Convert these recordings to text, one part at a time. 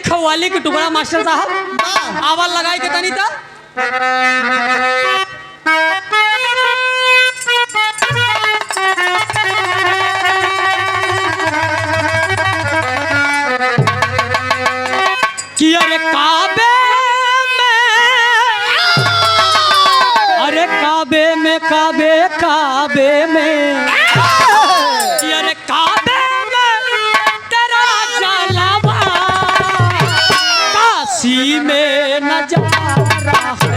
खवाली के टुकड़ा मास्टर साहब आवाज लगाई के तनी था। कि अरे काबे में काबे में कि अरे काबे में तेरा जलवा काशी में नजारा है।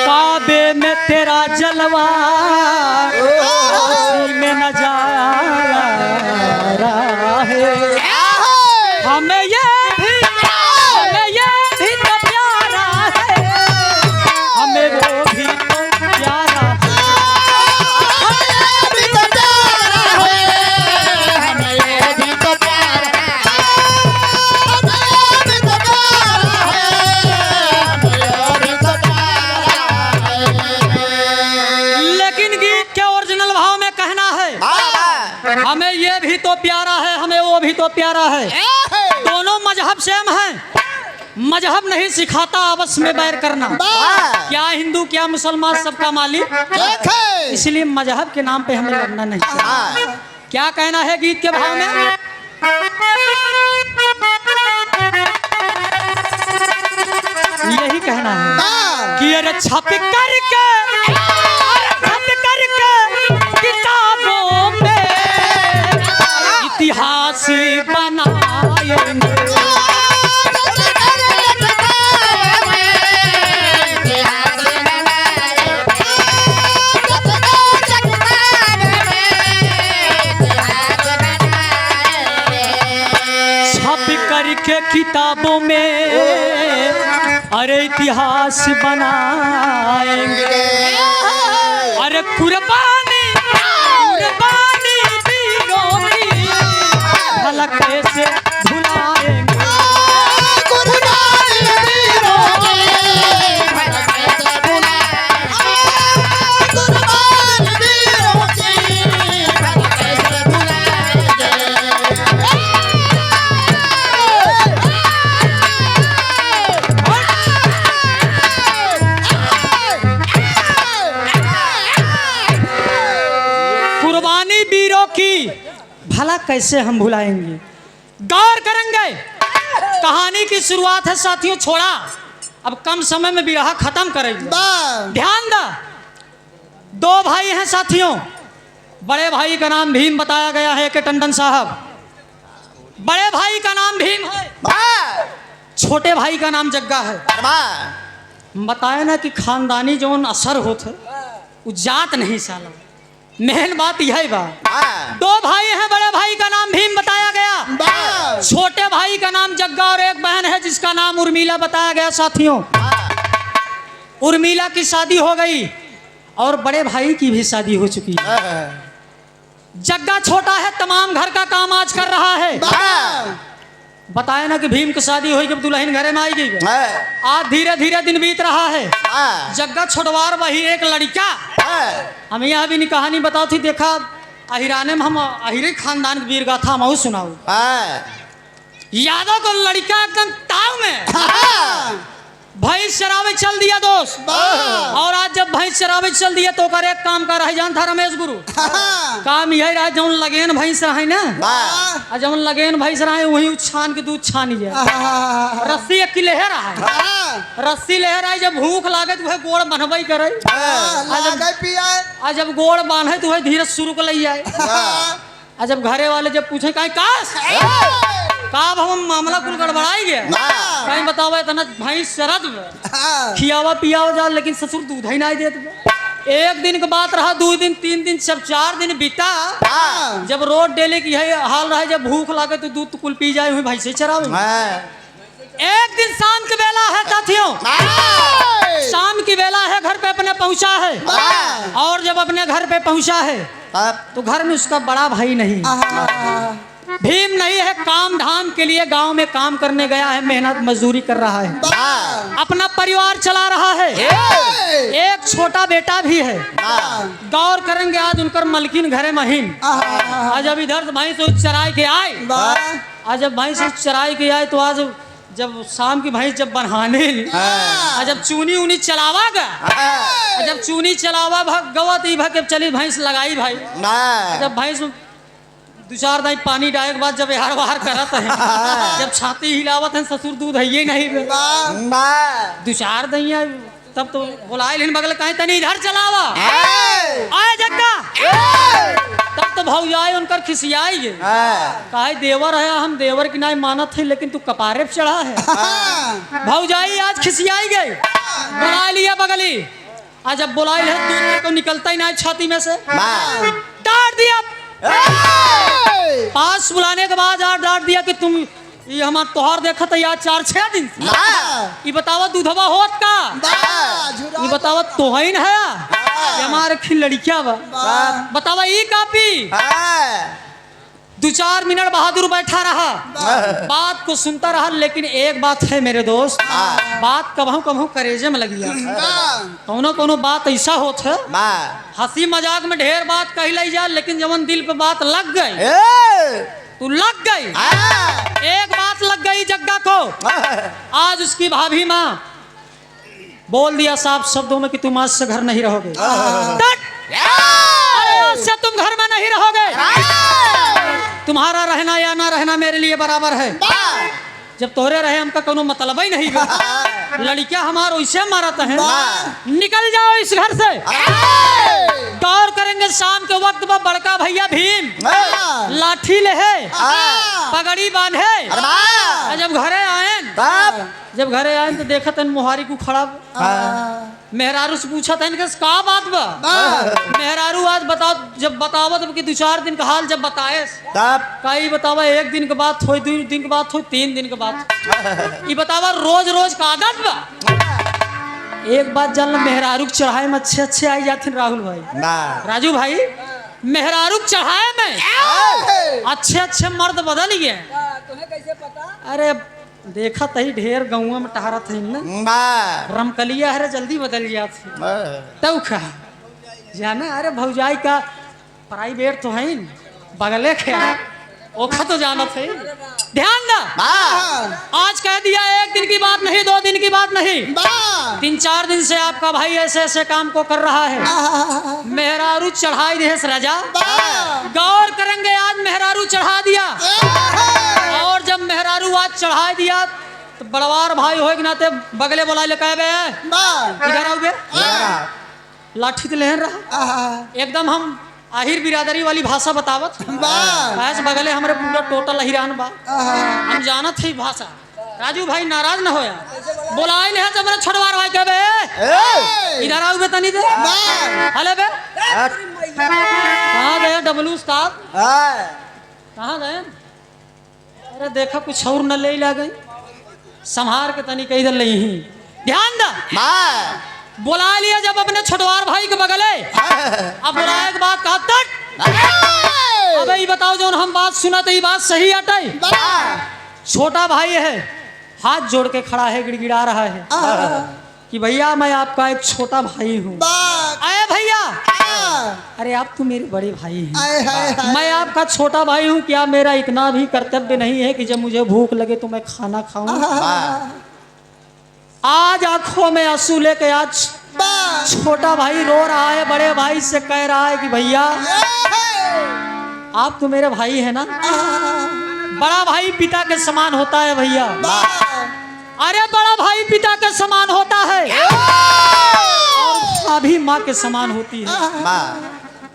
काबे में तेरा जलवा काशी में नजारा है। हमें ये भी तो प्यारा है, हमें वो भी तो प्यारा लेकिन गीत के ओरिजिनल भाव में कहना है हमें ये भी तो प्यारा है, हमें वो भी तो प्यारा है। दोनों मजहब सेम हैं, मजहब नहीं सिखाता आपस में बैर करना। क्या हिंदू क्या मुसलमान सबका मालिक, इसलिए मजहब के नाम पे हमें लड़ना नहीं चाहिए। क्या कहना है गीत के भाव में? यही कहना है कि अरे छप करके किताबों में इतिहास बनाएंगे। छप करके किताबों में अरे इतिहास बनाएंगे। अरे कुर्बानी वीरों की भला कैसे भुलाएंगे। कुर्बानी वीरों की भला कैसे हम भुलाएंगे। गौर करेंगे, कहानी की शुरुआत है साथियों। छोड़ा अब कम समय में विरह खत्म करेंगे। ध्यान दा, दो भाई हैं साथियों। बड़े भाई का नाम भीम बताया गया है कि टंडन साहब, बड़े भाई का नाम भीम है, छोटे भाई का नाम जग्गा है। बताया ना कि खानदानी जो असर होते वो जात नहीं साला, मेन बात यही बात। दो भाई हैं, बड़े भाई का नाम भीम बताया गया, छोटे भाई का नाम जग्गा और एक बहन है जिसका नाम उर्मिला बताया गया साथियों। उर्मिला की शादी हो गई और बड़े भाई की भी शादी हो चुकी है। जग्गा छोटा है, तमाम घर का काम आज कर रहा है। बताया ना कि भीम की शादी हुई जब दुल्हन घरे में आई गई। आज धीरे धीरे दिन बीत रहा है। जग्गा छोटवार वही एक लड़का, हम यहाँ भी कहानी बताओ थी। देखा अहिराने में हम अहिरे खानदान की वीर गाथा हम सुनाऊ। यादव को लड़का एकदम ताव में भैंस चरावे चल दिया दोस्त। और आज जब भैंस चरावे चल दिया तो कर एक काम कर रहे जान था रमेश गुरु। काम यही रहा जौन लगेन भैंस रहे ना, जौन लगेन भैंस रहे वही छान के दूध छानी जाए। रस्सी एक लेहे रहा है, रस्सी लेहे रहा, जब भूख लागे तो वह गोड़ बनवाई करे। जब गोड़ बांधे तो वह धीरे शुरू कर ले आए। जब घरे वाले जब पूछे कहीं का हम मामला कुल गड़बड़ाई गया, कहीं बताओ इतना भैंस शरद खियावा पियावा जा, लेकिन ससुर दूध ही नहीं देते। एक दिन के बात रहा, 2 दिन 3 दिन सब 4 दिन बीता। जब रोड डेले की है हाल रहा, जब भूख लागे तो दूध कुल पी जाए हुई भैंसे चरावे। एक दिन शाम की बेला है साथियों, शाम की बेला है, घर पे अपने पहुंचा है। और जब अपने घर पे पहुंचा है तो घर में उसका बड़ा भाई नहीं, भीम नहीं है, काम धाम के लिए गांव में काम करने गया है, मेहनत मजदूरी कर रहा है, अपना परिवार चला रहा है, एक छोटा बेटा भी है। गौर करेंगे आज उनकर मलकिन घरे महीन। आज जब इधर भैंस चराई के आए, आज जब भैंस चराई के आए तो आज जब शाम की भैंस जब बन्हाने आज जब चूनी उनी चलावा गया, जब चूनी चलावा गवत ई भग चली भैंस लगाई भाई, जब भैंस दो चार दाई पानी डाले के बाद जब यार बाहर करत है, जब छाती हिलावत है, ससुर दूध है ये नहीं दो चार दैया, तब तो बुलाए लेकिन बगल कहीं तनी इधर चलावा आए जग्गा, तब तो भौजाई उनकर खिसियाई है, कहे देवर है, हम देवर की नहीं मानत है, लेकिन तू कपारे पे चढ़ा है। भौजाई आज खिसियाई गई, बुला लिया बगली, आज जब बुलाई है दूध तो निकलता ही नहीं छाती में से, डांट दिया। पास बुलाने के बाद डांट दिया कि तुम ये हमार तोहर देखा था यार 4-6 दिन ये बतावा दूधवा होत का, ये बतावा तोहन है ये हमारे खिल लड़किया बा, बतावा ये कापी। 2-4 मिनट बहादुर बैठा रहा, बात को सुनता रहा, लेकिन एक बात है मेरे दोस्त, बात कभू कभू करेजे में लगी है, कोनो कोनो बात ऐसा होत है, हंसी मजाक में ढेर बात कह ली जा, लेकिन जवन दिल पे बात लग गई तू लग गई। एक बात लग गई जग्गा को, आज उसकी भाभी माँ बोल दिया साफ शब्दों में कि तुम आज से घर नहीं रहोगे, आज से तुम घर में नहीं रहोगे, तुम्हारा रहना या ना रहना मेरे लिए बराबर है, जब तोरे रहे हमका कोनो मतलब ही नहीं, लड़कियां हमार वैसे मारत है, निकल जाओ इस घर से। गौर करेंगे शाम के वक्त में बड़का भैया भीम लाठी ले है, पगड़ी बांधे, जब घरे आए तो देखा तन मुहारी को खड़ा, मेहरारू से पूछा था इनके का बात बा, मेहरारू आज बताओ, जब बतावत कि 2-4 दिन का हाल जब बताए कई बतावा 1 दिन के बाद हो, 2 दिन के बाद हो, 3 दिन के बाद, ये बतावा रोज रोज का आदत बा। एक बात जानना, मेहरारू चढ़ाए में अच्छे आई जाते राहुल भाई, राजू भाई, मेहरारू चढ़ाए में अच्छे मर्द बदल गए, तुम्हें कैसे पता? अरे देखा तही ढेर गाँव में टहरत है ना, रमकलिया है जल्दी बदल गया तब खा जाना। अरे भौजाई का प्राइवेट तो है बगले के ओखा तो जाना थे, ध्यान दा। आज कह दिया 1 दिन की बात नहीं, 2 दिन की बात नहीं, 3-4 दिन से आपका भाई ऐसे ऐसे काम को कर रहा है, मेहरारू चढ़ाई दे राजा। गौर करेंगे आज मेहरारू चढ़ा दिया, और जब मेहरारू आज चढ़ा दिया तो बड़वार भाई हो के नाते बगले बोला ले कहे इधर आओ बे, लाठी तो लेहन रहा, एकदम हम आहिर बिरादरी वाली भाषा बतावत, बगले हमारे पूरा टोटल अहिरान बा, हम जानत है भाषा। राजू भाई नाराज न होया, बोलाए ले जब मेरा छोटवार भाई कहे इधर आओ बे तनी दे, हले बे कहाँ गए डबलू उस्ताद, कहाँ गए? अरे देखा कुछ और न ले ला गई, संभार के तनी कहीं इधर ले ही, ध्यान दा। बुला लिया जब अपने छोटवार भाई के बगले, अब बुलाए के बाद कहा तट, अबे ये बताओ जो हम बात सुना तो ये बात सही हटाई। छोटा भाई है, हाथ जोड़ के खड़ा है, गिड़गिड़ा रहा है कि भैया मैं आपका एक छोटा भाई हूँ। अरे भैया, अरे आप तो मेरे बड़े भाई हैं, मैं आपका छोटा भाई हूँ, क्या मेरा इतना भी कर्तव्य नहीं है कि जब मुझे भूख लगे तो मैं खाना खाऊं? आज आंखों में आंसू लेके आज छोटा भाई रो रहा है, बड़े भाई से कह रहा है कि भैया आप तो मेरे भाई है ना, बड़ा भाई पिता के समान होता है भैया, अरे बड़ा भाई पिता के समान होता है और भाभी माँ के समान होती है।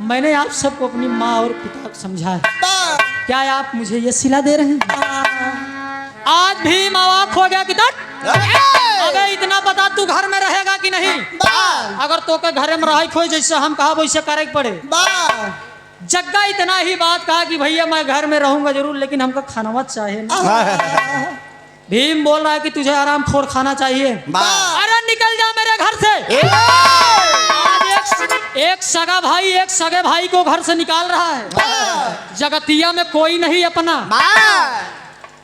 मैंने आप सबको अपनी माँ और पिता को समझा है, क्या आप मुझे ये सिला दे रहे हैं? आज भी मावाक हो गया कि अबे इतना बता तू घर में रहेगा कि नहीं? अगर तो के घर में रह खोई जैसे हम कहा वैसे करे पड़े। जग्गा इतना ही बात कहा कि भैया मैं घर में रहूंगा जरूर, लेकिन हमको खाना चाहिए ना। भीम बोल रहा है कि तुझे आराम खोर खाना चाहिए, अरे निकल जा मेरे घर से। आज एक सगा भाई एक सगे भाई को घर से निकाल रहा है, जगतिया में कोई नहीं अपना।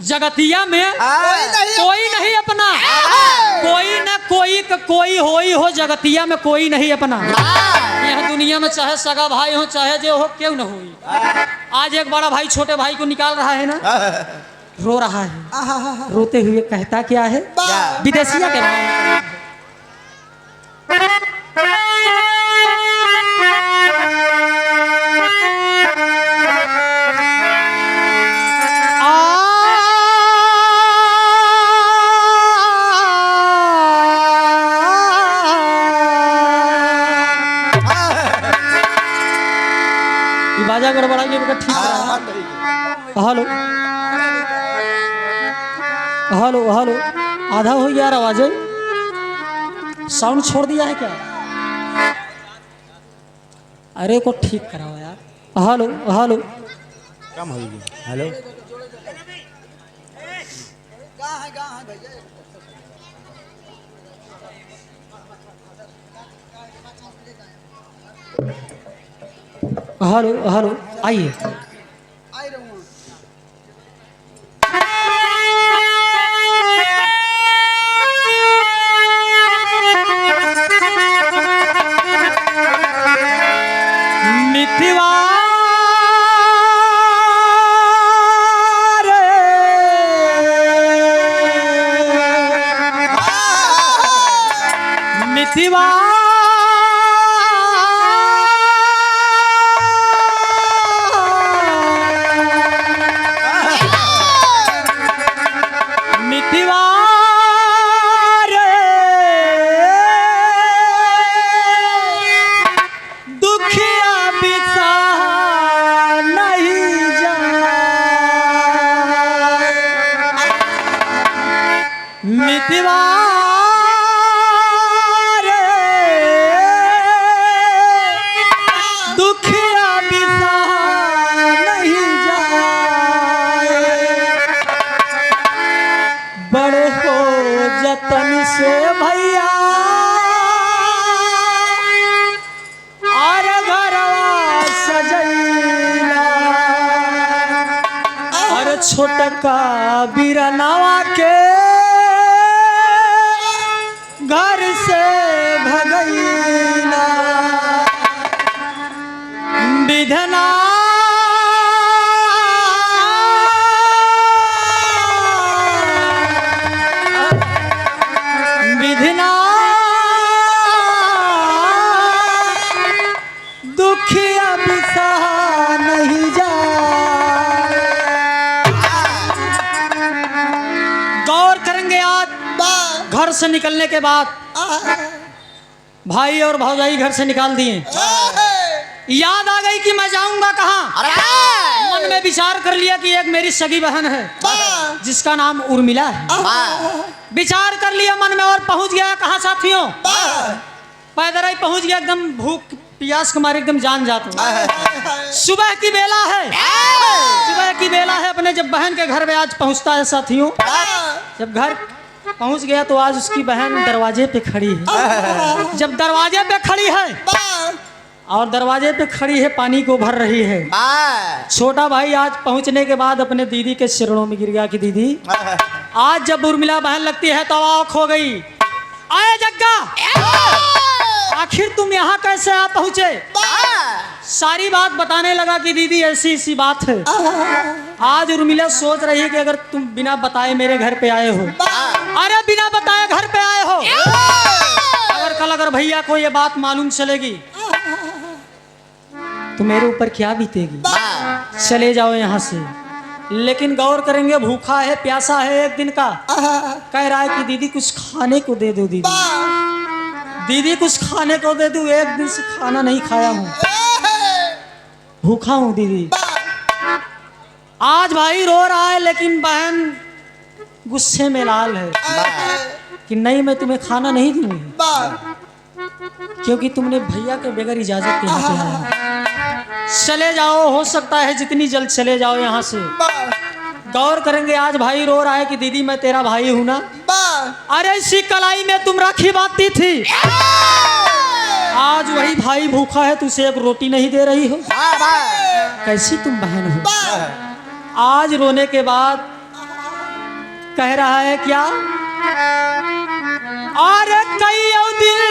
जगतिया में कोई नहीं अपना, कोई न कोई हो जगतिया में कोई नहीं अपना। यह दुनिया में चाहे सगा भाई हो चाहे जो हो क्यों न हो। आज एक बड़ा भाई छोटे भाई को निकाल रहा है ना, रो रहा है, रोते हुए कहता क्या है, विदेशिया के भाई बाजा गड़बड़ाइए बेटा, ठीक है। हेलो हेलो हेलो, आधा हो गया यार आवाज, साउंड छोड़ दिया है क्या? अरे को ठीक कराओ यार। हेलो हेलो, कम हो गई। हेलो हेलो हेलो, आइए। मिथिवा मिथिवा छोटका बिरनावा के घर से भगैला विधना विधना दुखिया बिसा नहीं जा। घर से निकलने के बाद भाई और भौजाई घर से निकाल दिए, याद आ गई कि मैं जाऊंगा कहाँ। मन में विचार कर लिया कि एक मेरी सगी बहन है जिसका नाम उर्मिला है। विचार कर लिया मन में और पहुंच गया कहाँ साथियों, पैदल ही पहुंच गया, एकदम भूख प्यास के मारे एकदम जान जाता। सुबह की बेला है, सुबह की बेला है। अपने जब बहन के घर में आज पहुंचता है साथियों, जब घर पहुंच गया तो आज उसकी बहन दरवाजे पे खड़ी है। जब दरवाजे पे खड़ी है और दरवाजे पे खड़ी है, पानी को भर रही है। छोटा भाई आज पहुंचने के बाद अपने दीदी के चरणों में गिर गया कि दीदी, आज जब उर्मिला बहन लगती है तो आँख हो गई। आए जग्गा, आखिर तुम यहाँ कैसे आ पहुंचे? सारी बात बताने लगा कि दीदी ऐसी ऐसी बात है। आज उर्मिला सोच रही है कि अगर तुम बिना बताए मेरे घर पे आए हो, अरे बिना बताए घर पे आए हो, अगर कल अगर भैया को ये बात मालूम चलेगी तो मेरे ऊपर क्या बीतेगी। चले जाओ यहाँ से। लेकिन गौर करेंगे, भूखा है प्यासा है एक दिन का, कह रहा है कि दीदी कुछ खाने को दे दो, दीदी दीदी कुछ खाने को दे दो, एक दिन से खाना नहीं खाया हूँ, भूखा हूँ दीदी। आज भाई रो रहा है लेकिन बहन गुस्से में लाल है कि नहीं मैं तुम्हें खाना नहीं दूंगी क्योंकि तुमने भैया के बगैर इजाजत के यहाँ पे आया। चले जाओ, हो सकता है जितनी जल्द चले जाओ यहाँ से। गौर करेंगे, आज भाई रो रहा है कि दीदी मैं तेरा भाई हूं ना, अरे इसी कलाई में तुम राखी बांधती थी, आज वही भाई भूखा है, तुझे एक रोटी नहीं दे रही हो, कैसी तुम बहन हो। आज रोने के बाद कह रहा है क्या? अरे कई दिल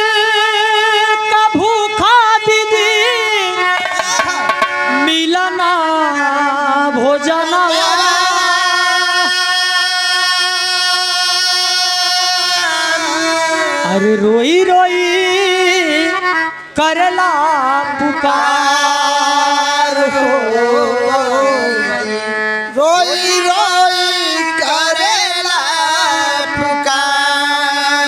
का भूखा दीदी मिलना भोजन। अरे रोई रोई करला पुकार हो, रोई रोई करेला पुकार।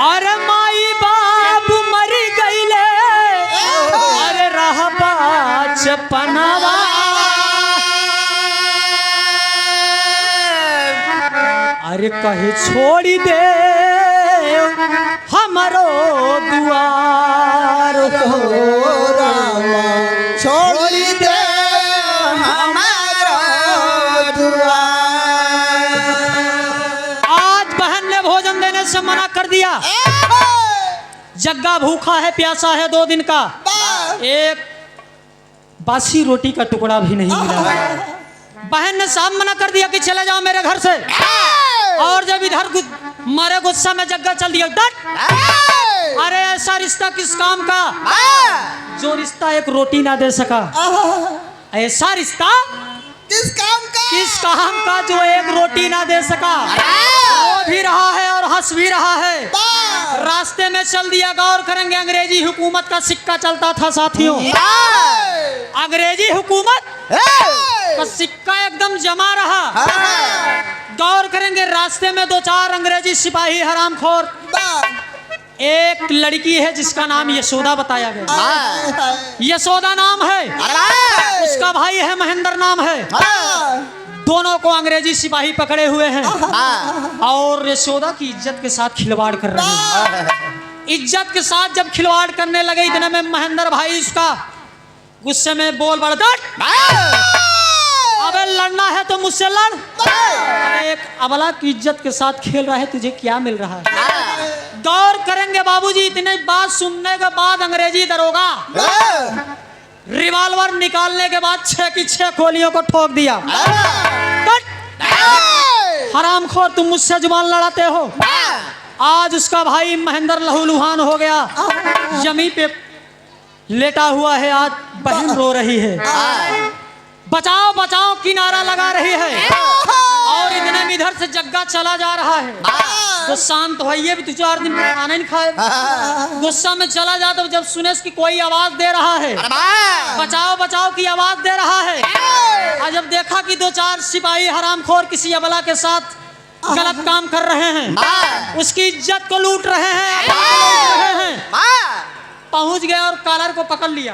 अरे माई बाप मर गईले, अरे रहबा चपनवा। अरे कहे छोड़ी दे हमारो दुआर हो, छोड़ी दे हमारा दुआर। आज बहन ने भोजन देने से मना कर दिया। जग्गा भूखा है, प्यासा है 2 दिन का, एक बासी रोटी का टुकड़ा भी नहीं मिला। बहन ने साफ मना कर दिया कि चले जाओ मेरे घर से। और जब इधर मारे गुस्सा में जग्गा चल दिया। अरे ऐसा रिश्ता किस काम का जो रिश्ता एक रोटी ना दे सका? ऐसा रिश्ता किस काम का? किस काम का जो एक रोटी ना दे सका? रो भी रहा है और हंस भी रहा है। रास्ते में चल दिया। गौर करेंगे अंग्रेजी हुकूमत का सिक्का चलता था साथियों। अंग्रेजी हुकूमत का सिक्का एकदम जमा रहा। गौर करेंगे रास्ते में 2-4 अंग्रेजी सिपाही हरामखोर। एक लड़की है जिसका नाम यशोदा बताया गया। यशोदा नाम है, उसका भाई है महेंद्र नाम है। दोनों को अंग्रेजी सिपाही पकड़े हुए हैं और यशोदा की इज्जत के साथ खिलवाड़ कर रहे हैं। इज्जत के साथ जब खिलवाड़ करने लगे इतने में महेंद्र भाई उसका गुस्से में बोल बढ़, अबे लड़ना है तो मुझसे लड़। एक अबला की इज्जत के साथ खेल रहा है, तुझे क्या मिल रहा है? गौर करेंगे बाबूजी, इतने बात सुनने के बाद अंग्रेजी दरोगा रिवॉल्वर निकालने के बाद 6 की 6 गोलियों को ठोक दिया। हरामखोर, तुम मुझसे जुबान लड़ाते हो। आज उसका भाई महेंद्र लहूलुहान हो गया, जमीन पे लेटा हुआ है। आज बहन रो रही है, बचाओ बचाओ की नारा लगा रही है। और इतने में इधर से जग्गा चला जा रहा है। तो शांत होइए, भी 2-4 दिन खाना नहीं खाए। गुस्सा में चला जाता तो जब सुने कि कोई आवाज दे रहा है, बचाओ बचाओ की आवाज दे रहा है। और जब देखा कि 2-4 सिपाही हरामखोर किसी अबला के साथ गलत काम कर रहे हैं, उसकी इज्जत को लूट रहे हैं, पहुंच गए और कॉलर को पकड़ लिया।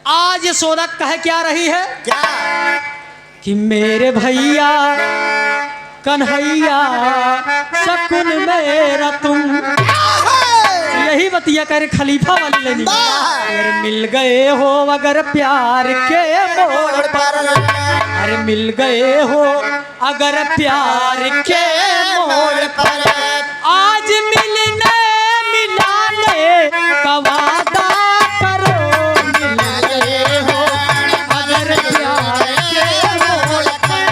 आज ये सौदा कह क्या रही है? क्या? कि मेरे भैया कन्हैया शकुन मेरा तुम, यही बतिया कर खलीफा वाली लेनी। अरे मिल गए हो अगर प्यार के मोड़ पर, अरे मिल गए हो अगर प्यार के मोड़ पर, आज मिलने मिलाने का वादा करो। मिल गए हो अगर प्यार के मोड़ पर,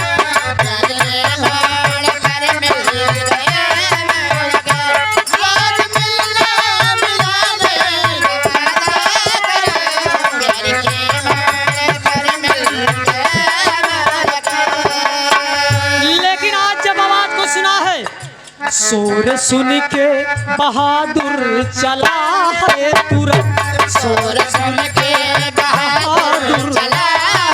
लेकिन आज जब आवाज को सुना है, शोर सुन के बहादुर चला है तुरंत, शोर सुन के बहादुर चला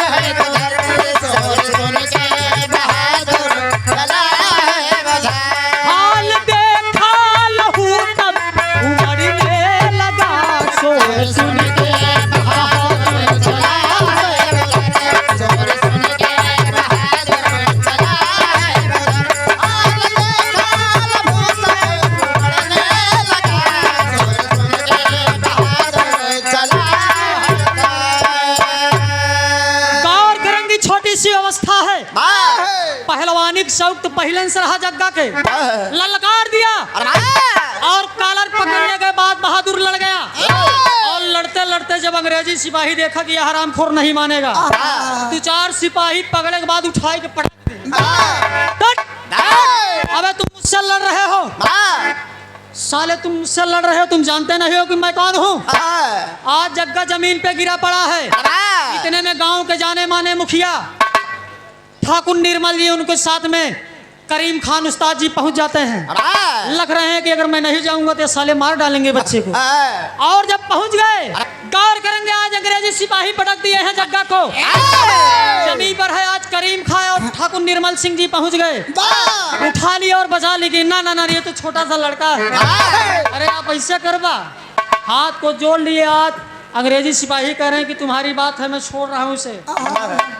है तुरंत, शोर सुन के बहादुर चला है बधाई। हाल देखा लहू तब उमड़ने लगा, शोर सुन के बहादुर चला है बधाई, शोर सुन के बहादुर चला है बधाई। हाल देखा लहू तब उमड़ने लगा, शोर सुन के बहादुर चला है बधाई। गौर करेंगे, छोटी सी अवस्था है, पहलवानी शौक तो पहले से रहा जग्गा के, ललकार दिया और कॉलर पकड़ने के बाद बहादुर लड़ गया। और लड़ते लड़ते जब अंग्रेजी सिपाही देखा कि यह हरामखोर नहीं मानेगा, दो चार सिपाही पकड़े के बाद उठाए के पटक दिए। अबे तुम मुझसे लड़ रहे हो, साले तुम मुझसे लड़ रहे हो, तुम जानते नहीं हो कि मैं कौन हूँ। आज जग्गा जमीन पे गिरा पड़ा है। इतने में गांव के जाने माने मुखिया ठाकुर निर्मल जी, उनके साथ में करीम खान उस्ताद जी पहुंच जाते हैं। लग रहे हैं कि अगर मैं नहीं जाऊंगा तो साले मार डालेंगे बच्चे को। और जब पहुंच गए, गौर करेंगे आज अंग्रेजी सिपाही पटक दिए हैं जग्गा को। जमीन पर है आज करीम खान और ठाकुर निर्मल सिंह जी पहुंच गए, उठा लिया और बचा ली। ना ना ना, ये तो छोटा सा लड़का है। अरे आप ऐसे करवा, हाथ को जोड़ लिए। आज अंग्रेजी सिपाही कह रहे हैं कि तुम्हारी बात है, मैं छोड़ रहा हूँ इसे,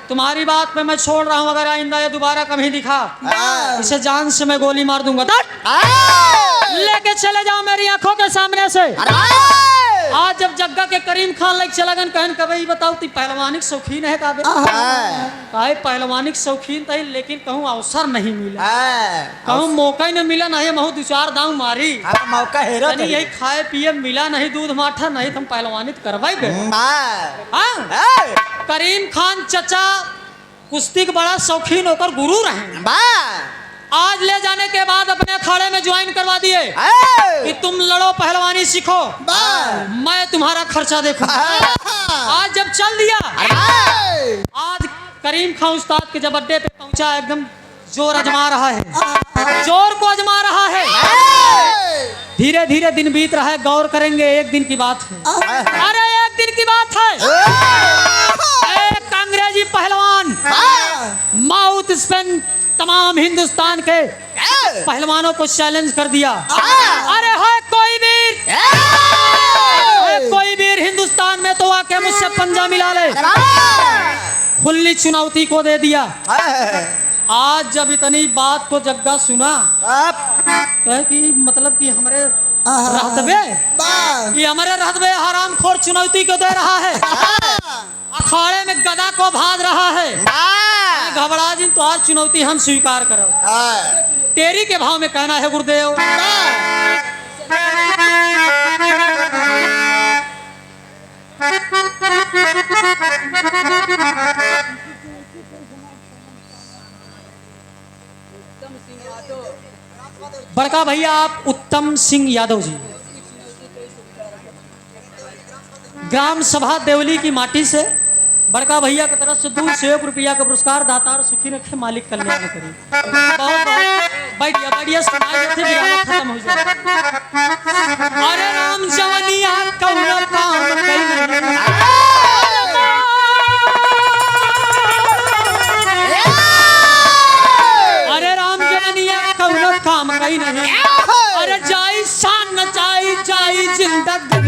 तुम्हारी बात पे मैं छोड़ रहा हूँ। अगर आइंदा ये दोबारा कभी दिखा, इसे जान से मैं गोली मार दूंगा। लेके चले जाओ मेरी आंखों के सामने से। आज जब जग्गा के करीम खान लग चला गन, कहन कभी बताओ ती पहलवानिक शौकीन है काबे? काहे पहलवानिक शौकीन था, लेकिन कहूँ अवसर नहीं मिला, कहूँ मौका ही नहीं मिला। नहीं महू दो चार दांव मारी, मौका हेरा यही खाए पिए मिला नहीं, दूध माठा नहीं, तुम पहलवानित करवाई गए। करीम खान चचा कुश्ती के बड़ा शौकीन होकर गुरु रहे। आज ले जाने के बाद अपने अखाड़े में ज्वाइन करवा दिए कि तुम लड़ो, पहलवानी सीखो, मैं तुम्हारा खर्चा देखूं। आज जब चल दिया, आज करीम खान उस्ताद के जब अड्डे पे पहुंचा, एकदम जोर आजमा रहा है, जोर को आजमा रहा है। धीरे धीरे दिन बीत रहा है। गौर करेंगे, एक दिन की बात है। अरे एक दिन की बात है, एक अंग्रेजी पहलवान माउथ स्पेन तमाम हिंदुस्तान के पहलवानों को चैलेंज कर दिया। अरे है कोई वीर, है कोई वीर हिंदुस्तान में तो आके मुझसे पंजा मिला ले। खुली चुनौती को दे दिया। आज जब इतनी बात को जग्गा सुना, कहे कि मतलब कि हमारे रहतबे, ये हमारे रहतबे हरामखोर चुनौती को दे रहा है, अखाड़े में गदा को भाग रहा है। घबरा जिन तो आज चुनौती हम स्वीकार करो, तेरी के भाव में कहना है गुरुदेव। बड़का भैया आप उत्तम सिंह यादव जी, ग्राम सभा देवली की माटी से बड़का भैया की तरफ से दूर से 1 रुपया का पुरस्कार, दातार सुखी रखे मालिक कल्याण करे। बहुत बढ़िया बढ़िया सुनाई देते, विराम खत्म हो जाए। अरे राम जवनिया कौनो काम कई, अरे राम जवनिया कौनो काम कई नहीं। अरे जाई शान न जाई, जाई जिंदगी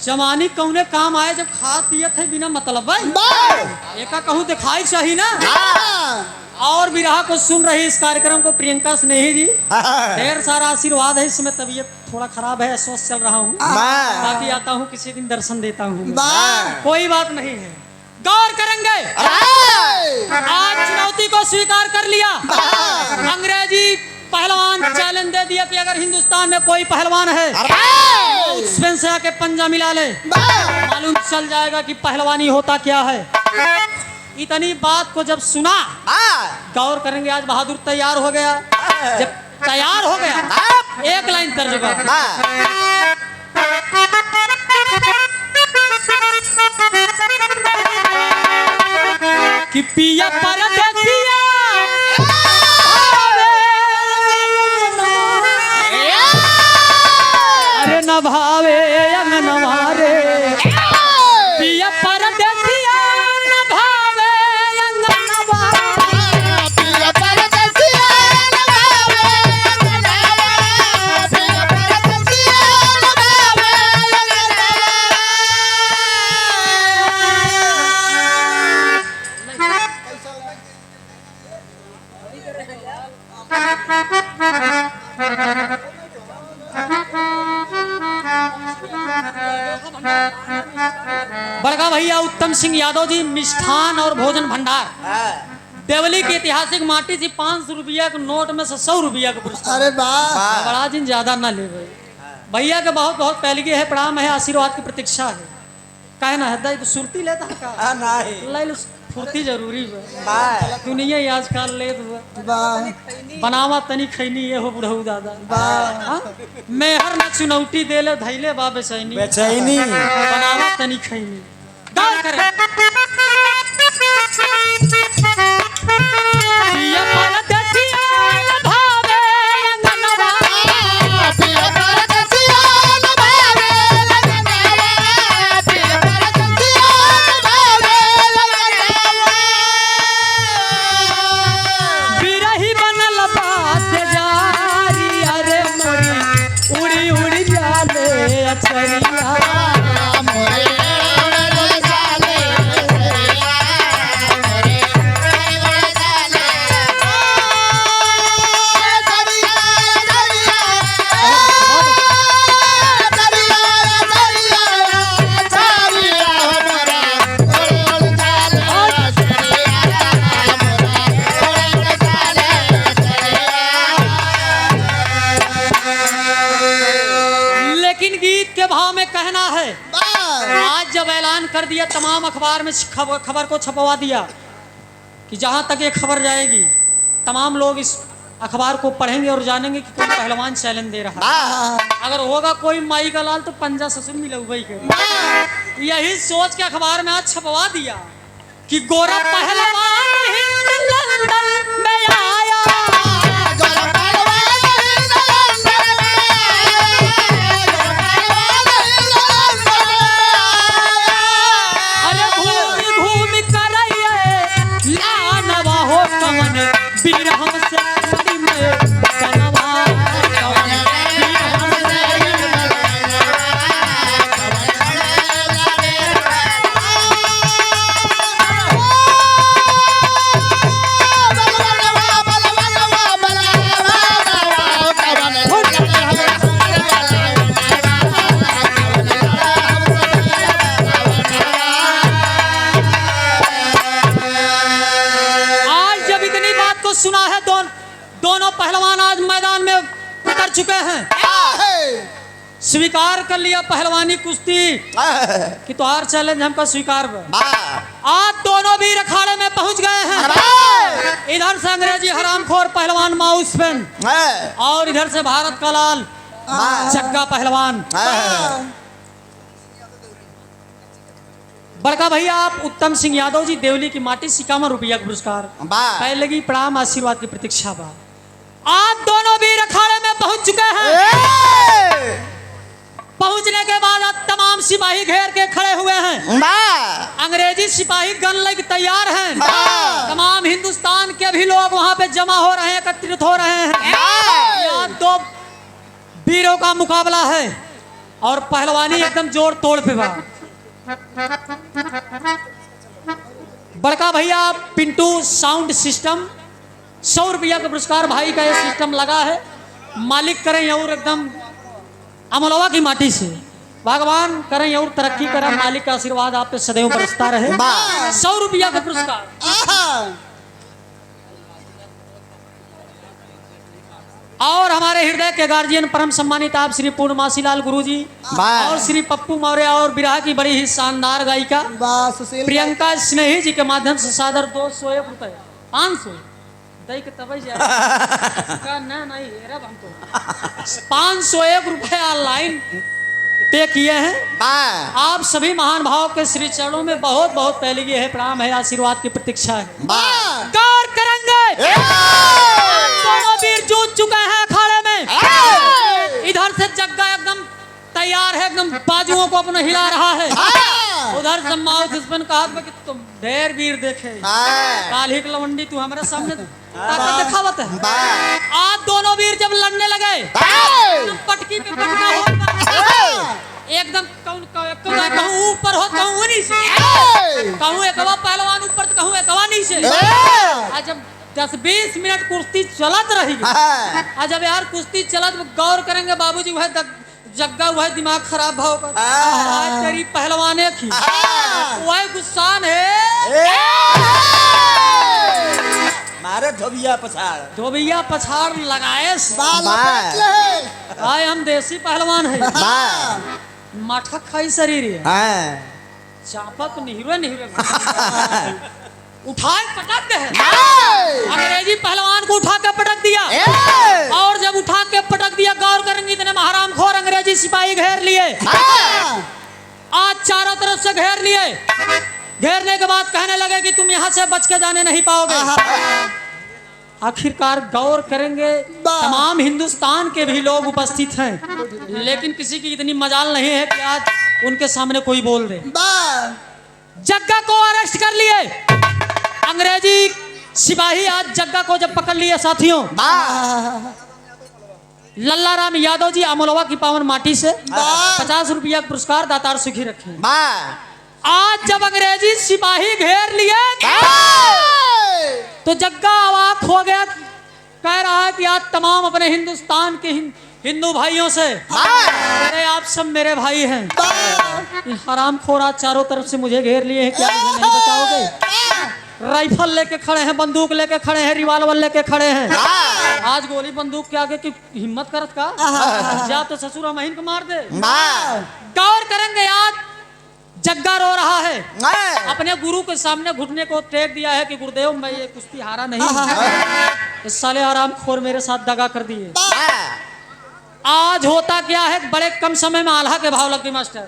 जवानी कौने काम आए जब खा पिए थे बिना मतलब। एक कहूँ दिखाई चाहिए ना। और विरहा को सुन रही इस कार्यक्रम को प्रियंका स्नेही जी, ढेर सारा आशीर्वाद है। इसमें तबीयत थोड़ा खराब है, अस्वस्थ चल रहा हूँ, बाकी आता हूँ किसी दिन दर्शन देता हूँ, कोई बात नहीं है। गौर करेंगे, आज चुनौती को स्वीकार कर लिया। अंग्रेजी पहलवान चैलेंज दे दिया कि अगर हिंदुस्तान में कोई पहलवान है उसमें से आके पंजा मिला ले, मालूम चल जाएगा कि पहलवानी होता क्या है। इतनी बात को जब सुना, गौर करेंगे, आज बहादुर तैयार हो गया। जब तैयार हो गया, एक लाइन तर्जुमा कि पिया परदेसिया न भावे अंगनवा रे, पिया परदेसिया न भावे अंगनवा, पिया परदेसिया न भावे अंगनवा, पिया परदेसिया न भावे अंगनवा। बड़का भैया उत्तम सिंह यादव जी मिष्ठान और भोजन भंडार देवली की ऐतिहासिक माटी से 500 रुपया के नोट में से 100 रुपया का पुरस्कार। अरे वाह बड़ा दिन ज्यादा ना ले भाई। भैया के बहुत बहुत पहले है, प्रणाम है, आशीर्वाद की प्रतीक्षा है। कहना है तो सुरती लेता है का नहीं ले लो, फुर्ती जरूरी है। बाय दुनिया ही आजकल ले वाह बनावा तनी खैनी ये हो बुढ़ऊ दादा। हाँ? मेहर न चुनौती दे ले धैले बा बेचैनी बेचैनी बनावा तनी खैनी गाल करे ये परदेसिया भावे अंगनवा बिरही बनल बात जारी अरे मोरी उड़ी उड़ी जाले अचरिया लेकिन गीत के भाव में कहना है, आज जब ऐलान कर दिया तमाम अखबार में खबर को छपवा दिया कि जहां तक ये खबर जाएगी तमाम लोग इस अखबार को पढ़ेंगे और जानेंगे कि कोई पहलवान चैलेंज दे रहा है। अगर होगा कोई माई का लाल तो पंजा ससुर मिला वही कर। यही सोच के अखबार में आज छपवा दिया कि गोरा पहलवान हिंद लंदन में आया। अरे घूम घूम कर लानवा हो कमन बीर हमसे कड़ी में कनवा कमन बीर हमसे सुना है। दोनों पहलवान आज मैदान में उतर चुके हैं। स्वीकार कर लिया पहलवानी कुश्ती कि तुम्हार चैलेंज हमको स्वीकार आज दोनों भी अखाड़े में पहुंच गए हैं। इधर से अंग्रेजी हरामखोर पहलवान माउस पेन और इधर से भारत का लाल जग्गा पहलवान। बड़का भैया आप उत्तम सिंह यादव जी देवली की माटी 51 रुपया का पुरस्कार पहले की प्रणाम आशीर्वाद की प्रतीक्षा बा। आप दोनों भी अखाड़े में पहुंच चुके हैं। पहुंचने के बाद अब तमाम सिपाही घेर के खड़े हुए हैं। अंग्रेजी सिपाही गन लेके तैयार हैं। तमाम हिंदुस्तान के भी लोग वहां पे जमा हो रहे हैं, एकत्रित हो रहे हैं। यहाँ दो वीरों का मुकाबला है और पहलवानी एकदम जोड़ तोड़ पे बा। बड़का भैया पिंटू साउंड सिस्टम 100 रुपया का पुरस्कार भाई का ये सिस्टम लगा है। मालिक करें और एकदम अमलवा की माटी से भगवान करें और तरक्की करें। मालिक का आशीर्वाद आप पे सदैव बरसता रहे। 100 रुपया का पुरस्कार। और हमारे हृदय के गार्जियन परम सम्मानित आप श्री पूर्णमासी लाल गुरु जी और श्री पप्पू मौर्य और बिरहा की बड़ी ही शानदार गायिका प्रियंका स्नेही जी के माध्यम से सादर 201 रुपए 500 दई के तब नहीं 501 रुपए ऑनलाइन पे किए हैं। आप सभी महान भाव के श्री चरणों में बहुत बहुत पहले की है प्रणाम है, आशीर्वाद की प्रतीक्षा है। गौर करेंगे दोनों वीर जूझ चुके हैं अखाड़े में। इधर से जग्गा एकदम तैयार है, एकदम बाजुओं को अपने हिला रहा है। उधर से माउथ हस्बैंड कहा कि तुम ढेर वीर देखे काली की लवंडी तू हमारे सामने ताकत दिखावत है। आज दोनों वीर जब लड़ने लगे पटकी पे पटका हो एकदम कहूँ ऊपर हो कहूँ नीचे, कहूँ एकवा पहलवान ऊपर तो कहूँ एकवा नीचे। आज जब 10-20 मिनट कुश्ती चलत रही, आज जब यार कुश्ती चलत गौर करेंगे बाबूजी वह जग्गा वह दिमाग खराब भाव कर हाँ। आज तेरी पहलवाने की हाँ। वह गुस्सान है मारे धोबिया पछाड़ धोबिया पछाड़ लगाए बाल बा। लपेट ले। आए हम देसी पहलवान है हाँ। माठक खाई शरीर है हाँ चापक निहरे उठाए पटक दे ए! अंग्रेजी पहलवान को उठा के पटक दिया ए! और जब उठा के पटक दिया गौर करेंगे इतने महाराम खोर अंग्रेजी सिपाही घेर लिए हाँ। आज चारों तरफ से घेर लिए घेरने के बाद कहने लगे कि तुम यहाँ से बच के जाने नहीं पाओगे आखिरकार गौर करेंगे तमाम हिंदुस्तान के भी लोग उपस्थित हैं लेकिन किसी की इतनी मजाल नहीं है कि आज उनके सामने कोई बोल दे बा। जग्गा को अरेस्ट कर लिए अंग्रेजी सिपाही आज जग्गा को जब पकड़ लिए साथियों लल्ला राम यादव जी अमोलवा की पावन माटी से 50 रुपया पुरस्कार दातार सुखी रखे आज जब अंग्रेजी सिपाही घेर लिए तो जग्गा अवाक हो गया कह रहा है कि आज तमाम अपने हिंदुस्तान के हिंदू भाइयों से अरे आप सब मेरे भाई हैं हराम खोरा चारों तरफ से मुझे घेर लिए हैं क्या मुझे नहीं बचाओगे राइफल लेके खड़े हैं बंदूक लेके खड़े हैं रिवाल्वर लेके खड़े हैं आज गोली बंदूक के आगे की हिम्मत करत का जा तो ससुर महीन को मार दे गौर करेंगे आज जग्गा रो रहा है अपने गुरु के सामने घुटने को टेक दिया है कि गुरुदेव मैं ये कुश्ती हारा नहीं इस साले आराम खोर मेरे साथ दगा कर दिए आज होता क्या है बड़े कम समय में आल्हा के भाव लग गई मास्टर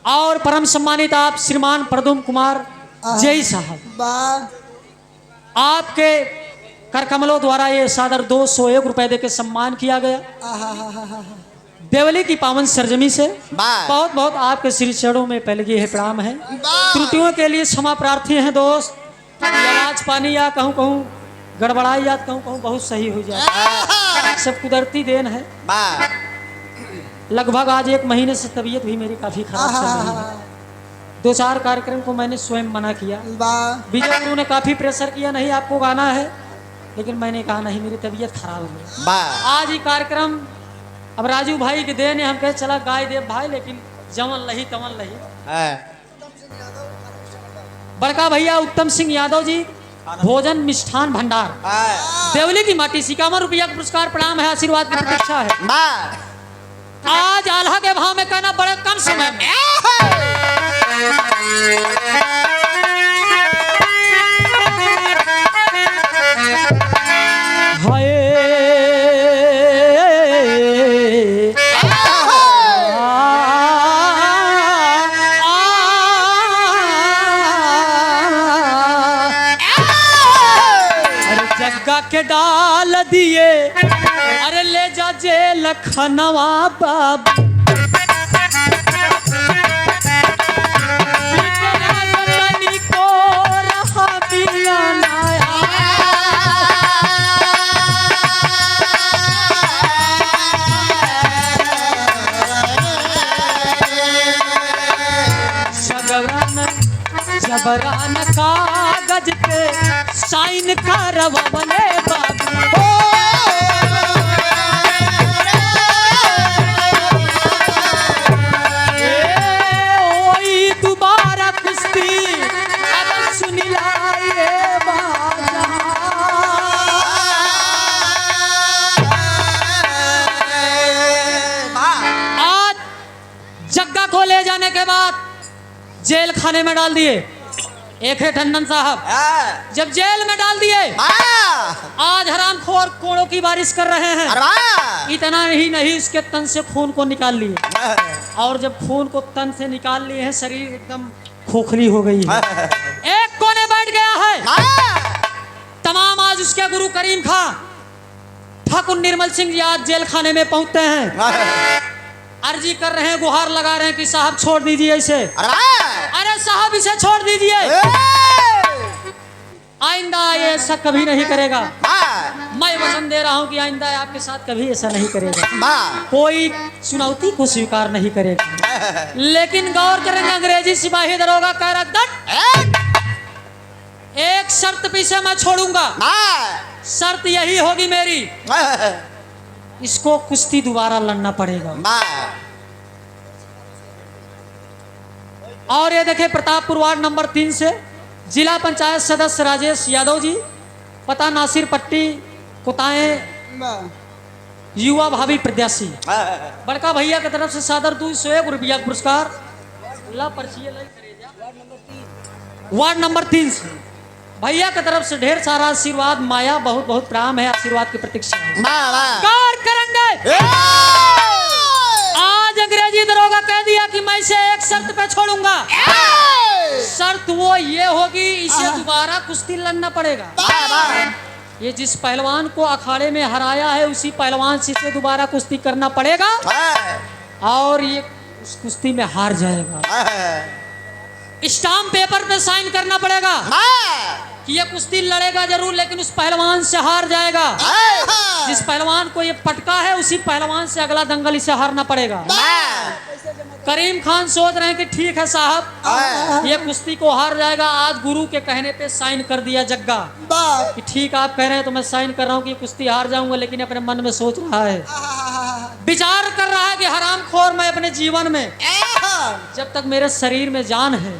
और परम सम्मानित आप श्रीमान प्रदुम कुमार जय साहब आपके कर कमलों द्वारा ये सादर 201 रुपए दे के सम्मान किया गया देवली की पावन सरजमी से बहुत बहुत आपके श्री चरणों में पहले ये प्रणाम है त्रुटियों के लिए क्षमा प्रार्थी हैं दोस्त आवाज पानी या कहूँ कहूँ गड़बड़ाई या कहूँ कहूँ बहुत सही हो जाए सब कुदरती देन है लगभग आज 1 महीने से तबीयत भी मेरी काफी खराब चल रही है 2-4 कार्यक्रम को मैंने स्वयं मना किया विजय गुरु ने काफी प्रेशर किया नहीं आपको गाना है लेकिन मैंने कहा नहीं मेरी तबीयत खराब हो गई आज ही कार्यक्रम अब राजू भाई के देने हम कहे चला गाय देव भाई लेकिन जवन लही तवन लही बड़का भैया उत्तम सिंह यादव जी भोजन मिष्ठान भंडार देवली की माटी सिकामा रुपया का पुरस्कार प्रणाम है आशीर्वाद की प्रतीक्षा है आज आल्हा के भाव में कहना बड़े कम समय में जग्गा के डाल दिए अरे ले जा जेल खनवा बाबू को रहा जबरान कागज पे साइन करवले बाबू दोबारा कुश्ती अब सुन लाए आज जग्गा को ले जाने के बाद जेल खाने में डाल दिए एक है टंडन साहब जब जेल में डाल दिए आज हरामखोर कोड़ों की बारिश कर रहे हैं इतना ही नहीं इसके तन से खून को निकाल लिए और जब खून को तन से निकाल लिए हैं शरीर एकदम खोखली हो गई है एक कोने बैठ गया है तमाम आज उसके गुरु करीम खां ठाकुर निर्मल सिंह जी आज जेल खाने में पहुंचते हैं अर्जी कर रहे हैं गुहार लगा रहे हैं कि साहब छोड़ दीजिए इसे अरे साहब इसे छोड़ दीजिए आइंदा ये ऐसा कभी नहीं करेगा मैं वचन दे रहा हूँ कि आइंदा आपके साथ कभी ऐसा नहीं करेगा, वाह कोई चुनौती को स्वीकार नहीं करेगा। लेकिन गौर करेंगे, अंग्रेजी सिपाही दरोगा कह रहा दट, एक शर्त पीछे मैं छोड़ूंगा, शर्त यही होगी मेरी, इसको कुश्ती दोबारा लड़ना पड़ेगा। और ये देखे प्रतापपुर वार्ड नंबर 3 से जिला पंचायत सदस्य राजेश यादव जी, पता नासिर पट्टी कोताएं, युवा भावी प्रत्याशी। बड़का भैया की तरफ से सादर 201 रुपया पुरस्कार। वार्ड नंबर 3 से भैया की तरफ से ढेर सारा आशीर्वाद, माया बहुत बहुत प्रणाम है, आशीर्वाद की प्रतीक्षा है। गौर करेंगे, आज अंग्रेजी दरोगा कह दिया कि मैं इसे एक शर्त पे छोड़ूंगा, शर्त वो ये होगी इसे दोबारा कुश्ती लड़ना पड़ेगा। ये जिस पहलवान को अखाड़े में हराया है उसी पहलवान से इसे दोबारा कुश्ती करना पड़ेगा, और ये उस कुश्ती में हार जाएगा। स्टाम्प पेपर पे साइन करना पड़ेगा कि ये कुश्ती लड़ेगा जरूर, लेकिन उस पहलवान से हार जाएगा। जिस पहलवान को ये पटका है उसी पहलवान से अगला दंगल इसे हारना पड़ेगा। करीम खान सोच रहे हैं कि ठीक है साहब, ये कुश्ती को हार जाएगा। आज गुरु के कहने पे साइन कर दिया जग्गा कि ठीक आप कह रहे हैं तो मैं साइन कर रहा हूँ कि कुश्ती हार जाऊंगा, लेकिन अपने मन में सोच रहा है, विचार कर रहा है कि हरामखोर मैं अपने जीवन में जब तक मेरे शरीर में जान है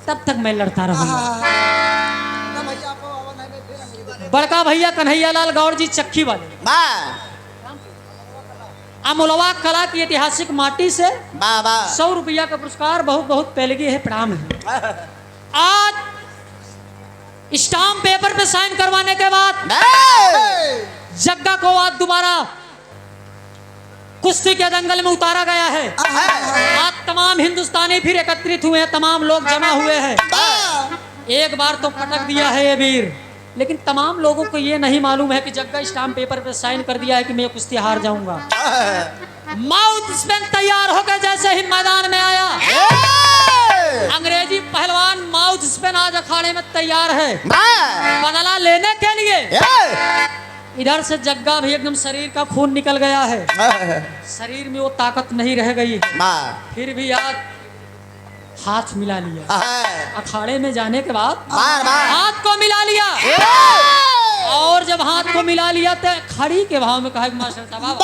तब तक मैं लड़ता रहूंगा। बड़का भैया कन्हैया लाल गौड़ जी चक्की वाले, अमोलवा कला की ऐतिहासिक माटी से 100 रुपया का पुरस्कार, बहुत बहुत पहलगी है, प्रणाम है। आज स्टाम्प पेपर पे साइन करवाने के बाद जग्गा को आज दोबारा कुश्ती के दंगल में उतारा गया है। आज तमाम हिंदुस्तानी फिर एकत्रित हुए हैं, तमाम लोग जमा हुए हैं। एक बार तो पटक दिया है ये वीर, लेकिन तमाम लोगों को ये नहीं मालूम है कि जग्गा स्टाम्प पेपर पे साइन कर दिया है कि मैं कुश्ती हार जाऊंगा। माउथ स्पेन तैयार होकर जैसे ही मैदान में आया, अंग्रेजी पहलवान माउथ स्पेन आज अखाड़े में तैयार है बदला लेने के लिए। इधर से जग्गा भी एकदम शरीर का खून निकल गया है, शरीर में वो ताकत नहीं रह गई, फिर भी आज हाथ मिला लिया। अखाड़े में जाने के बाद हाथ को मिला लिया, और जब हाथ को मिला लिया तो खड़ी के भाव में कहा मास्टर साहब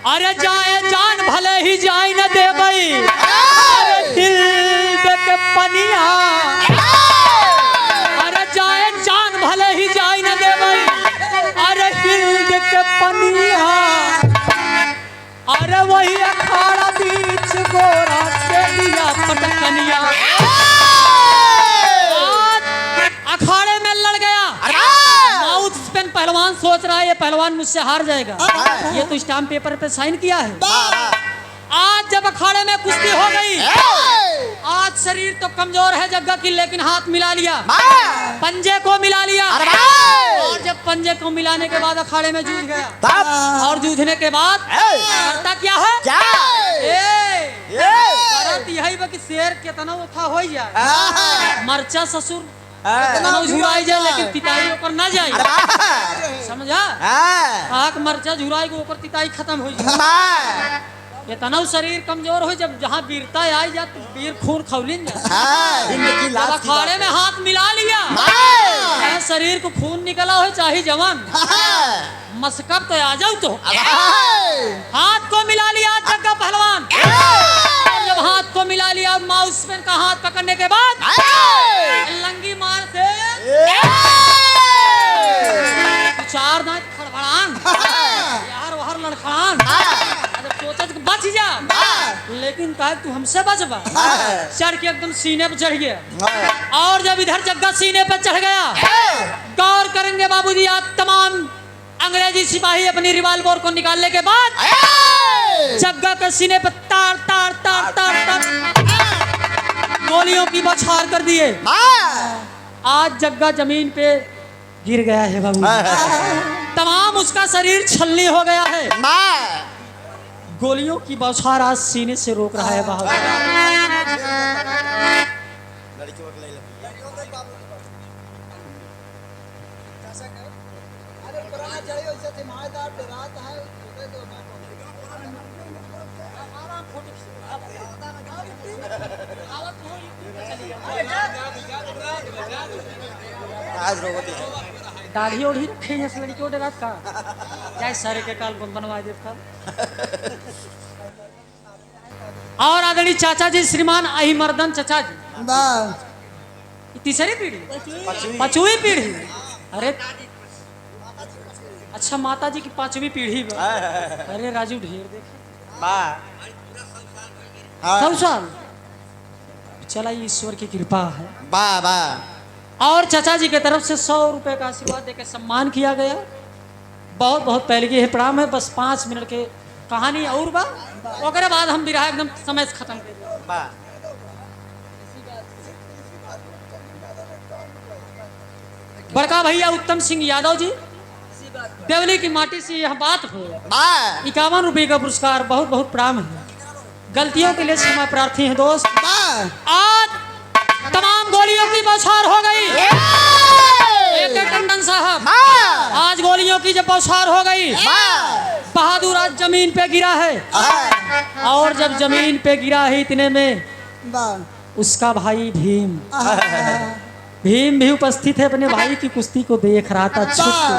अरे जाए जान भले ही जाए न दे भाई, अरे दिल के पनिया, अरे जाए जान भले ही जाए न दे भाई, अरे दिल के पनिया, अरे वही अखाड़ा बीच गोरा के दिया पटकनिया। अखाड़े में लड़ गया, माउथ स्पेन पहलवान सोच रहा है ये पहलवान मुझसे हार जाएगा, ये तो स्टाम्प पेपर पे साइन किया है। आज जब अखाड़े में कुश्ती हो गई, आज शरीर तो कमजोर है जग्गा की, लेकिन हाथ मिला लिया, पंजे को मिला लिया, और जब पंजे को मिलाने के बाद अखाड़े में जूझ गया, और जूझने के बाद करता क्या है, यही बाकी शेर कितना उठा हो जाए, मरचा ससुर झुराई जाए लेकिन तिताई ऊपर ना जाए, समझा, आग मरचा झुराई के ऊपर तिताई खत्म हो जाए। इतना शरीर कमजोर हो, जब जहाँ वीरता आई जा तो वीर खून खौलिन जा। अखाड़े में हाथ मिला लिया, चाहे शरीर को खून निकला हो चाहे जवान, मस्कब तो आ जाओ, तो हाथ को मिला लिया जग्गा पहलवान। जब हाथ को मिला लिया, माउस पेन का हाथ पकड़ने के बाद लंगी मार से चार दांत खड़बड़ान, यार वहर लड़खड़ान, सोचा बच जा, लेकिन कहा तू हमसे बचबा, चढ़ के एकदम सीने पे चढ़ गया। और जब इधर जग्गा सीने पे चढ़ गया, गौर करेंगे बाबूजी, आप तमाम अंग्रेजी सिपाही अपनी रिवाल्वर को निकालने के बाद जग्गा के सीने पे तार तार तार तार तार गोलियों की बौछार कर दिए। आज जग्गा जमीन पे गिर गया है बाबू, तमाम उसका शरीर छलनी हो गया है। गोलियों की बौछार आज सीने से रोक रहा है बहादुर। आज रोती है दाढ़ी ओढ़ी रखे हैं लड़की ओढ़ रात का क्या सारे के काल बनवा दे था। और आदरणीय चाचा जी श्रीमान अहिमर्दन चाचा जी वाह तीसरी पीढ़ी पांचवी पीढ़ी। अरे अच्छा माता जी की पांचवी पीढ़ी बा। अरे राजू ढेर देखे वाह 100 साल। चला ये ईश्वर की कृपा है। वाह वाह और चाचा जी के तरफ से 100 रुपए का आशीर्वाद देकर सम्मान किया गया। बहुत बहुत पहले की है प्रणाम है। बस 5 मिनट के कहानी और बा ओकरे बाद हम विराह एकदम समय से खत्म कर देंगे। वाह बड़का भैया उत्तम सिंह यादव जी देवली की माटी से यह बात हो वाह 51 रुपए का पुरस्कार बहुत बहुत प्रणाम है। गलतियों के लिए क्षमा प्रार्थी है दोस्त। वाह आज तमाम गोलियों की बौछार हो गई। एक टंडन साहब आज गोलियों की जब बौछार हो गई बहादुर आज जमीन पे गिरा है। और जब जमीन पे गिरा है इतने में वाह उसका भाई भीम भीम भी उपस्थित है। अपने भाई की कुश्ती को देख रहा था छुप के।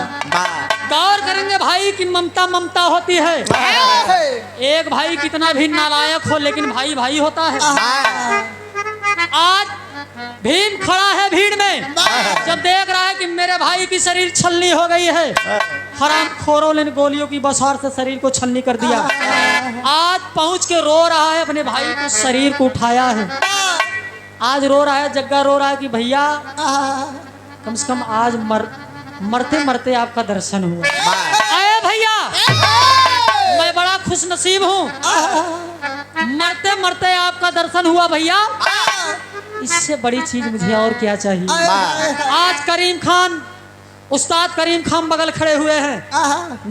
गौर करेंगे भाई की ममता ममता होती है। एक भाई कितना भी नालायक हो लेकिन भाई भाई होता है। आज भीम खड़ा है भीड़ में जब देख रहा है कि मेरे भाई की शरीर छलनी हो गई है। हराम खोरों ने गोलियों की बौछार से शरीर को छलनी कर दिया। आज पहुंच के रो रहा है अपने भाई को शरीर को उठाया है। आज रो रहा है जग्गा रो रहा है कि भैया कम से कम आज मरते मरते आपका दर्शन हुआ। अरे भैया मैं बड़ा खुश नसीब हूँ मरते मरते आपका दर्शन हुआ भैया। इससे बड़ी चीज मुझे और क्या चाहिए। आज करीम खान उस्ताद करीम खान बगल खड़े हुए हैं।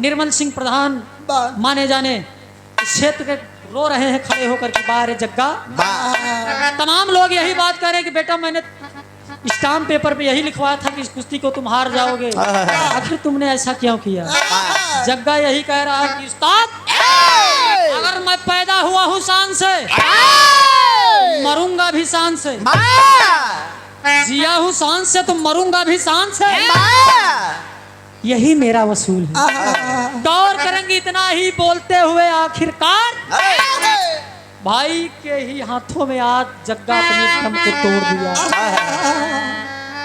निर्मल सिंह प्रधान माने जाने क्षेत्र के रो रहे हैं खड़े होकर के बाहर जग्गा। तमाम लोग यही बात कर रहे हैं कि बेटा मैंने स्टाम्प पेपर पे यही लिखवाया था कि इस कुश्ती को तुम हार जाओगे आखिर तुमने ऐसा क्यों किया। जग्गा यही कह रहा है कि उस्ताद अगर मैं पैदा हुआ हूँ शान से मरूंगा भी शान से। जिया हूँ शान से तो मरूंगा भी शान से। यही मेरा वसूल है। गौर करेंगे इतना ही बोलते हुए आखिरकार भाई के ही हाथों में आज जग्गा अपने दम को तोड़ दिया।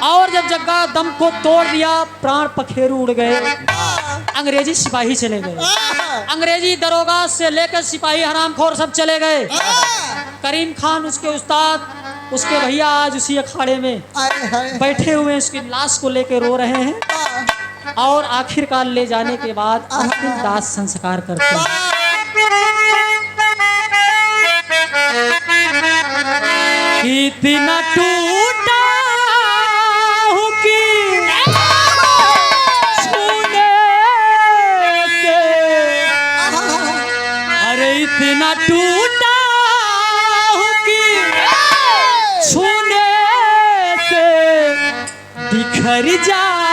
और जब जग्गा दम को तोड़ दिया प्राण पखेरु उड़ गए। अंग्रेजी सिपाही चले गए। अंग्रेजी दरोगा से लेकर सिपाही हरामखोर सब चले गए। करीम खान उसके उस्ताद उसके भैया आज उसी अखाड़े में बैठे हुए उसकी लाश को लेकर रो रहे हैं। और आखिरकार ले जाने के बाद अंतिम दाह संस्कार करते हैं। कितना टूटा हूँ कि छूने से। अरे इतना टूटा हूँ कि छूने से बिखर जाऊंगा।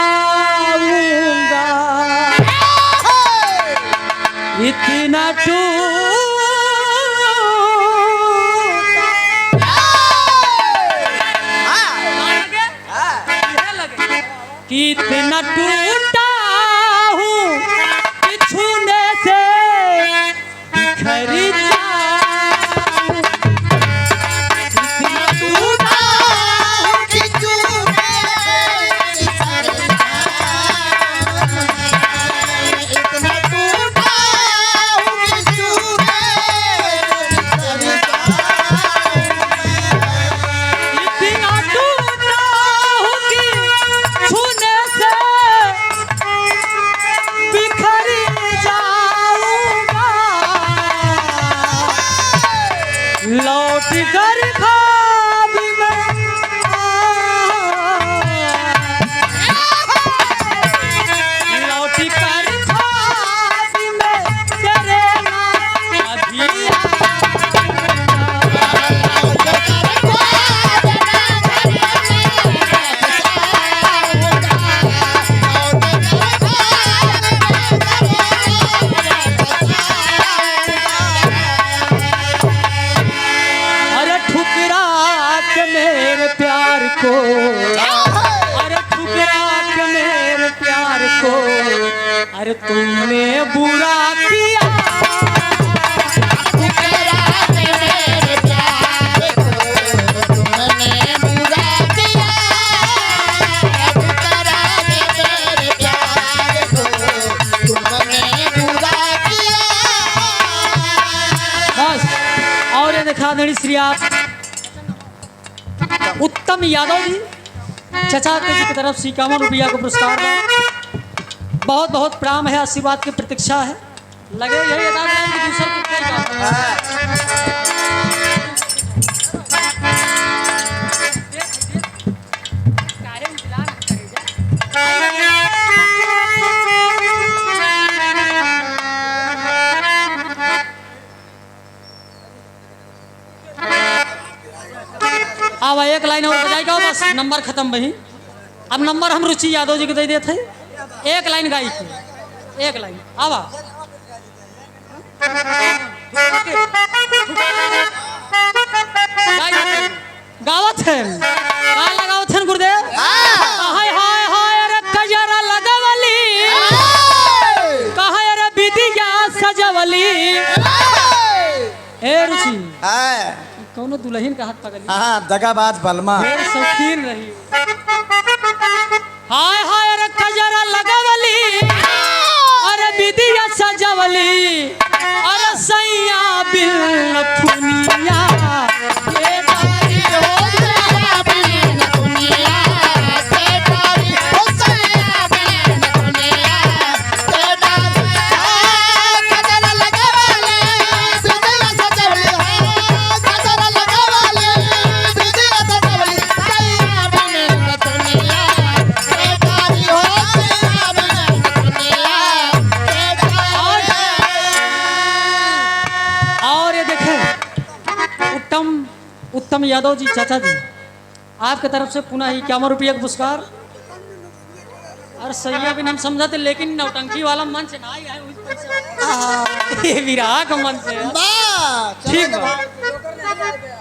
इतना कितना टूटा हूँ कि छूने से बिखर जाऊं। कितना टूटा हूँ कि छूने से इतना टूटा हूँ कि छूने इतना टूटा हूँ कि छूने से तुमने बुरा किया। बस और ये दिखा देनी श्री आप उत्तम यादव जी चचा के जी की तरफ से 51 रुपया का पुरस्कार बा। बहुत बहुत प्रेम है, आशीर्वाद की प्रतीक्षा है। लगे यही अदा करें कि दूसरे को क्या अब एक लाइन और बजाएगा बस नंबर खत्म वही। अब नंबर हम रुचि यादव जी को दे देते एक लाइन गाई थी, एक लाइन आवा गावत है का लगावत है गुरुदेव। हाय हाय हाय रे कजरा लगवली, कहा रे विधिया सजवली। ए रुचि कौनो दुल्हन का हाथ पकड़ हाँ दगाबाज बलमा ढेर शौकीन रही। हाय हाय रे कजरा लगवली, अरे विधिया सजवली, अरे सैया बिन दुनिया के दारी हो सैया बिन दुनिया के दारी हो सैया बिन दुनिया के दारी। कजरा लगवली, विधिया सजवली, कजरा लगवली, विधिया सजवली, सैया बिन दुनिया के दारी हो सैया बिन दुनिया के दारी। और ये देखें उत्तम यादव जी चाचा जी आपके तरफ से पुनः 51 रुपया का पुरस्कार। और सैया भी हम समझाते लेकिन नौटंकी वाला मंच ना ही है उस पैसे ये विराह का मंच है। ठीक है।